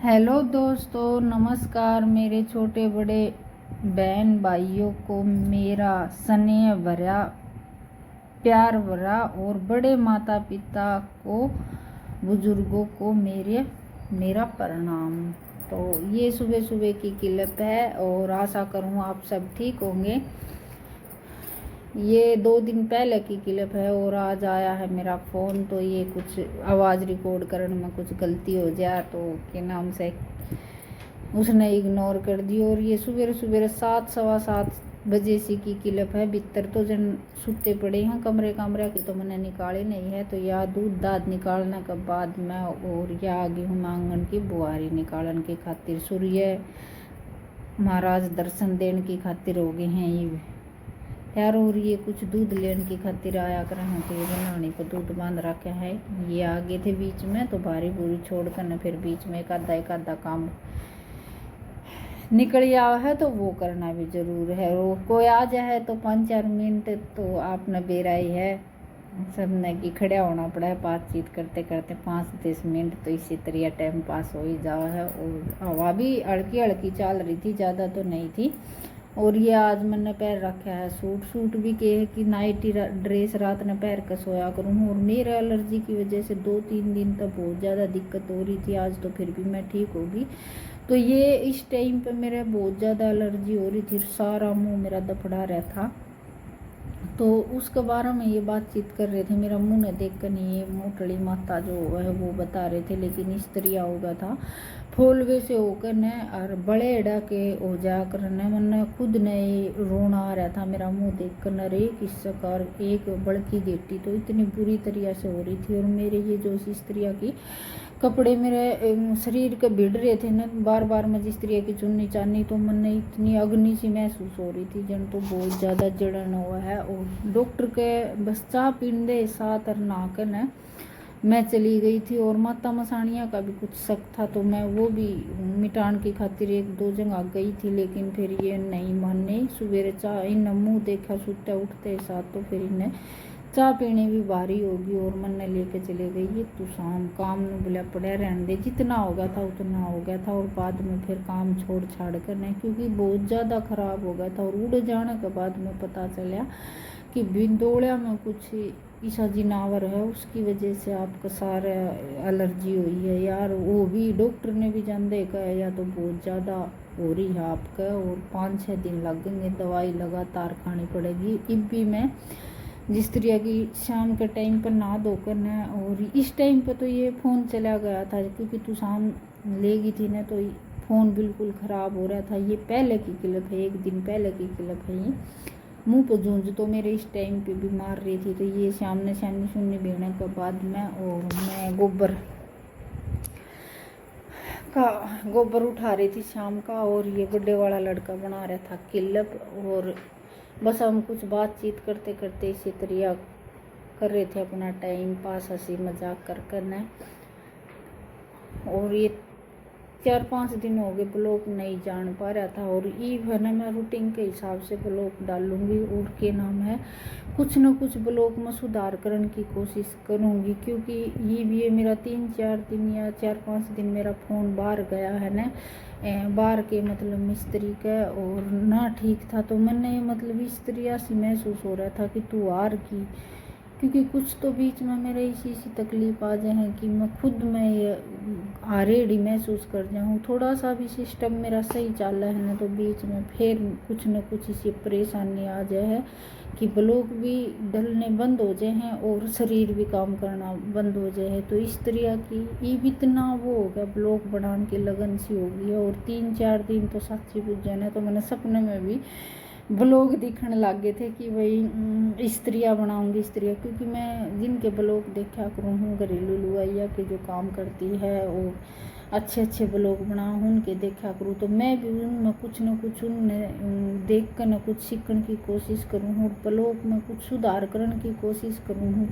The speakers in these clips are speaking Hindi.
हेलो दोस्तों, नमस्कार। मेरे छोटे बड़े बहन भाइयों को मेरा स्नेह भरा, प्यार भरा और बड़े माता पिता को, बुजुर्गों को मेरा प्रणाम। तो ये सुबह सुबह की क्लिप है और आशा करूँ आप सब ठीक होंगे। ये 2 दिन पहले की क्लिप है और आज आया है मेरा फ़ोन, तो ये कुछ आवाज़ रिकॉर्ड करने में कुछ गलती हो जाए तो के नाम से उसने इग्नोर कर दी। और ये सुबह सुबह 7 सवा 7 बजे सी की क्लिप है। भीतर तो जन सुते पड़े हैं, कमरे के तो मैंने निकाले नहीं है। तो या दूध दाद निकालने के बाद मैं और या आ गई हूँ आंगन की बुआरी निकालने की खातिर। सूर्य महाराज दर्शन देने की खातिर हो गए हैं ये यार। और ये कुछ दूध लेने की खातिर आया कर हैं, तो ये बनाने को दूध बांध रखा है। ये आगे थे बीच में, तो भारी भूरी छोड़ कर न फिर बीच में एक आधा काम निकल आवा है तो वो करना भी जरूर है। और कोई आ जाए तो 5-4 मिनट तो आपने बेराई है सबने की खड़ा होना पड़ा है। बातचीत करते करते 5-10 मिनट तो इसी तरह टाइम पास हो ही जावा है। और हवा भी हल्की हल्की चल रही थी, ज़्यादा तो नहीं थी। और ये आज मैंने पैर रखा है सूट भी के है कि नाइटी ड्रेस रात ने पैर का सोया करूँ। और मेरे एलर्जी की वजह से 2-3 दिन तक बहुत ज़्यादा दिक्कत हो रही थी। आज तो फिर भी मैं ठीक होगी। तो ये इस टाइम पे मेरे बहुत ज़्यादा एलर्जी हो रही थी, सारा मुंह मेरा दफड़ा रहा था। तो उसके बारे में ये बातचीत कर रहे थे। मेरा मुंह ने देख कर नहीं, ये मोटड़ी माता जो है वो बता रहे थे, लेकिन इस तरह होगा था फोलवे से होकर न और बड़े एडा के हो जाकर न मन खुद ने रोना आ रहा था मेरा मुंह देख कर न रे किस कार एक बड़की गेटी तो इतनी बुरी तरह से हो रही थी। और मेरे ये जो इस तरह की कपड़े मेरे शरीर के भिड़ रहे थे ना बार बार मैं जिस तरह की चुन्नी चानी, तो मन इतनी अग्नि सी महसूस हो रही थी जन तो बहुत ज़्यादा जलन हुआ है। और डॉक्टर के बस चाह पीने दे साथ और नहा कर न मैं चली गई थी। और माता मसानिया का भी कुछ शक था, तो मैं वो भी मिटान की खातिर 1-2 जगह गई थी, लेकिन फिर ये नहीं माने। सवेरे चाह इन मुँह देखा सुते उठते साथ, तो फिर इन्हें चाह पीने भी भारी होगी। और मन ने लेके चले गई ये तू शाम काम न बोला पड़ा रहने दे, जितना हो गया था उतना हो गया था। और बाद में फिर काम छोड़ छाड़ कर नहीं, क्योंकि बहुत ज़्यादा ख़राब हो गया था। और उड़ जाने के बाद में पता चला कि बिंदोड़िया में कुछ ईसा जिनावर है, उसकी वजह से आपका सारा एलर्जी हुई है यार। वो भी डॉक्टर ने भी जान देखा है या तो बहुत ज़्यादा हो रही है आपका। और 5-6 दिन लगेंगे, दवाई लगातार खानी पड़ेगी। इब भी मैं जिस तरह की शाम के टाइम पर नहा धोकर न, और इस टाइम पर तो ये फ़ोन चला गया था क्योंकि तू शाम लेगी थी ना, तो फ़ोन बिल्कुल ख़राब हो रहा था। ये पहले की क्लिप है, 1 दिन पहले की क्लिप है। ये मुंह पर जूंझ तो मेरे इस टाइम पे भी मार रही थी। तो ये सामने सामने सुनने बेने के बाद मैं गोबर उठा रही थी शाम का। और ये बर्थडे वाला लड़का बना रहा था क्लिप। और बस हम कुछ बातचीत करते करते इसी तरह कर रहे थे अपना टाइम पास, हंसी मजाक कर करना। और ये 4-5 दिन हो गए ब्लॉग नहीं जान पा रहा था। और ये है ना मैं रूटीन के हिसाब से ब्लॉग डालूंगी। और के नाम है कुछ न कुछ ब्लॉग में सुधार करने की कोशिश करूँगी, क्योंकि ये भी है मेरा 3-4 दिन या 4-5 दिन मेरा फ़ोन बाहर गया है ना, बाहर के मतलब मिस्त्री का और ना ठीक था। तो मैंने मतलब इस तरह से महसूस हो रहा था कि तू हार की, क्योंकि कुछ तो बीच में मेरे इसी तकलीफ आ जाए कि मैं खुद में ये हारेडी महसूस कर जाऊँ। थोड़ा सा भी सिस्टम मेरा सही चल रहा है ना, तो बीच में फिर कुछ न कुछ इसी परेशानी आ जाए है कि ब्लॉक भी डलने बंद हो जाए हैं और शरीर भी काम करना बंद हो जाए है। तो इस तरह की ये भी इतना वो हो गया, ब्लॉक बनाने की लगन सी हो गई है। और 3-4 दिन तो सच्ची पूछ जाना, तो मैंने सपने में भी ब्लॉग दिखने लग गए थे कि भाई इस तरह बनाऊंगी इस तरह, क्योंकि मैं जिनके ब्लॉग देखा करूँ हूँ घरेलू लुआइया के जो काम करती है और अच्छे ब्लॉग बना उनके देखा करूँ, तो मैं भी उनमें कुछ न कुछ उनने देख कर न कुछ सीखने की कोशिश करूँ और ब्लॉग में कुछ सुधार करने की कोशिश करूँ हूँ।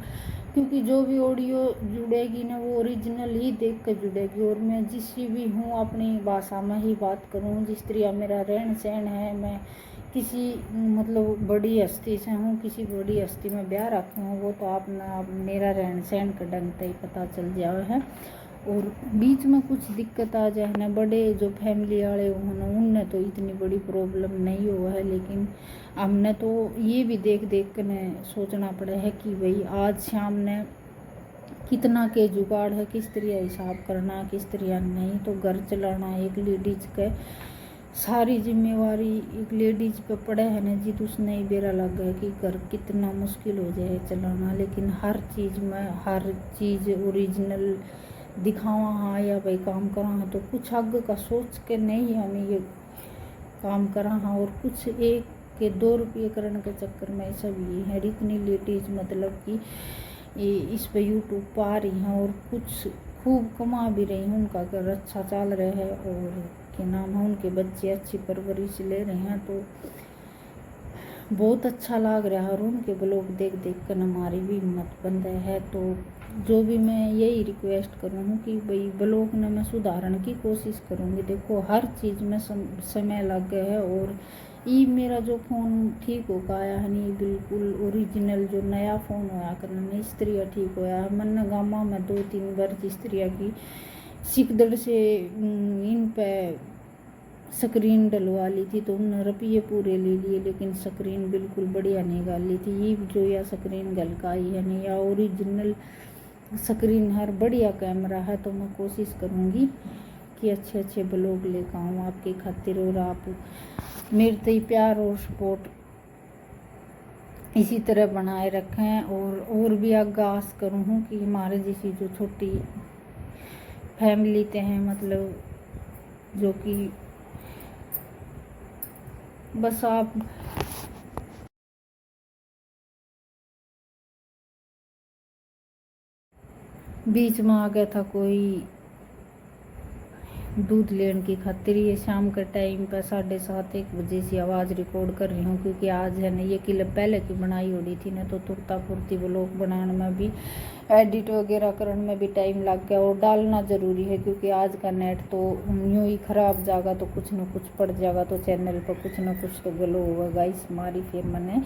क्योंकि जो भी ऑडियो जुड़ेगी ना वो ओरिजिनल ही देख कर जुड़ेगी। और मैं जिस भी हूँ अपनी भाषा में ही बात करूँ, जिस तरह मेरा रहन सहन है, मैं किसी मतलब बड़ी हस्ती से हूँ, किसी बड़ी हस्ती में ब्याह रखे हूँ, वो तो आप मेरा रहन सहन का ढंग से ही पता चल जाए है। और बीच में कुछ दिक्कत आ जाए ना, बड़े जो फैमिली वाले हो ना, उनने तो इतनी बड़ी प्रॉब्लम नहीं हुआ है, लेकिन हमने तो ये भी देख देख कर सोचना पड़ा है कि भाई आज शाम ने कितना के जुगाड़ है, किस तरह हिसाब करना, किस तरह नहीं। तो घर चलाना एक लेडीज के सारी जिम्मेवारी एक लेडीज पे पड़े है ना जी, तो उसने ही बेरा लग गया कि घर कितना मुश्किल हो जाए चलाना। लेकिन हर चीज़ में हर चीज़ ओरिजिनल दिखावा हाँ या भाई काम करा हाँ, तो कुछ आगे का सोच के नहीं हमें ये काम करा हाँ। और कुछ एक के 2 रुपये करने के चक्कर में सब ये है, इतनी लेडीज मतलब कि ये इस पे यूट्यूब पर आ रही हैं और कुछ खूब कमा भी रही हैं, उनका घर अच्छा चल रहा है और के नाम है उनके बच्चे अच्छी परवरिश ले रहे हैं, तो बहुत अच्छा लग रहा है। और उनके ब्लॉग देख देख कर हमारी भी हिम्मत बन रहा है। तो जो भी मैं यही रिक्वेस्ट करूँ कि भाई ब्लॉग में मैं सुधारने की कोशिश करूँगी। देखो हर चीज़ में समय लग गया है। और ये मेरा जो फ़ोन ठीक हो आया है नहीं, बिल्कुल ओरिजिनल जो नया फ़ोन होया करना इस तरह ठीक होया है। मैंने गामा में 2-3 बार जिस तरह की सिकदड़ से इन पे स्क्रीन डलवा ली थी, तो उन्होंने रुपये पूरे ले लिए, लेकिन स्क्रीन बिल्कुल बढ़िया नहीं गाली थी। ये जो या स्क्रीन गल का ही है नहीं, या ओरिजिनल स्क्रीन हर बढ़िया कैमरा है। तो मैं कोशिश करूँगी कि अच्छे अच्छे ब्लॉग लेकर आऊँ आपकी खातिर, और आप मेरे तो प्यार और सपोर्ट इसी तरह बनाए रखें। और भी आगे आस करूँ कि हमारे जैसी जो छोटी फैमिली ते हैं, मतलब जो कि बस आप बीच में आ गया था कोई दूध लेने की खातिर। ये शाम के टाइम पर 7:30-1 बजे से आवाज़ रिकॉर्ड कर रही हूँ, क्योंकि आज है ना ये क्लिप पहले की बनाई हो रही थी ना, तो तुरता फुर्ती व्लॉग बनाने में भी एडिट वगैरह करने में भी टाइम लग गया। और डालना ज़रूरी है, क्योंकि आज का नेट तो यूँ ही ख़राब जाएगा तो कुछ न कुछ पड़ जाएगा, तो चैनल पर कुछ न कुछ तो गलो होगा। इस मारी फिर मैंने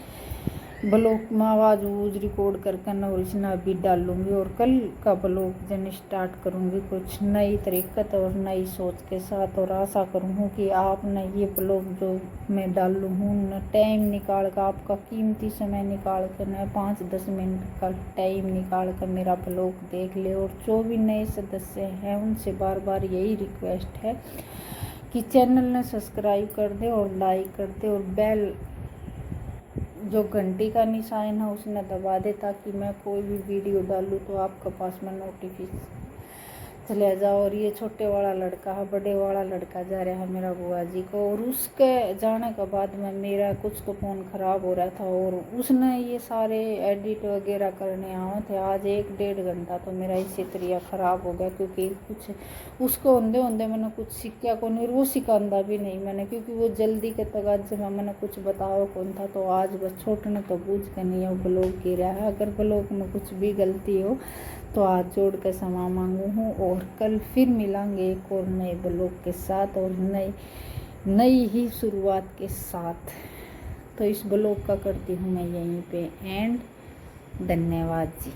ब्लॉग में आवाज़ रिकॉर्ड करके ना और इसना भी डालूँगी। और कल का ब्लॉग जन स्टार्ट करूँगी कुछ नई तरीक़त और नई सोच के साथ। और आशा करूँ कि आप न ये ब्लॉग जो मैं डालूँ न टाइम निकाल कर, आपका कीमती समय निकाल कर न 5-10 मिनट का टाइम निकाल कर मेरा ब्लॉग देख ले। और जो भी नए सदस्य हैं उनसे बार बार यही रिक्वेस्ट है कि चैनल ने सब्सक्राइब कर दे और लाइक कर दे, और बेल जो घंटी का निशान है उसने दबा दे, ताकि मैं कोई भी वीडियो डालूँ तो आपके पास में नोटिफिकेशन चले जाओ। और ये छोटे वाला लड़का है, बड़े वाला लड़का जा रहा है मेरा बुआ जी को। और उसके जाने के बाद में मेरा कुछ तो फ़ोन ख़राब हो रहा था, और उसने ये सारे एडिट वगैरह करने आए थे। आज 1-1.5 घंटा तो मेरा इसी तरह ख़राब हो गया, क्योंकि कुछ उसको होंदे होंदे मैंने कुछ सीखा को नहीं, और वो सिखांदा भी नहीं मैंने, क्योंकि वो जल्दी के तगाज में मैंने कुछ बताओ कौन था। तो आज बस छोटने तो बूझ के नहीं है ब्लॉग गिर रहा है। अगर ब्लॉग में कुछ भी गलती हो तो हाथ जोड़ कर क्षमा मांगू हूँ। और कल फिर मिलेंगे एक और नए ब्लॉग के साथ और नई ही शुरुआत के साथ। तो इस ब्लॉग का करती हूँ मैं यहीं पे एंड। धन्यवाद जी।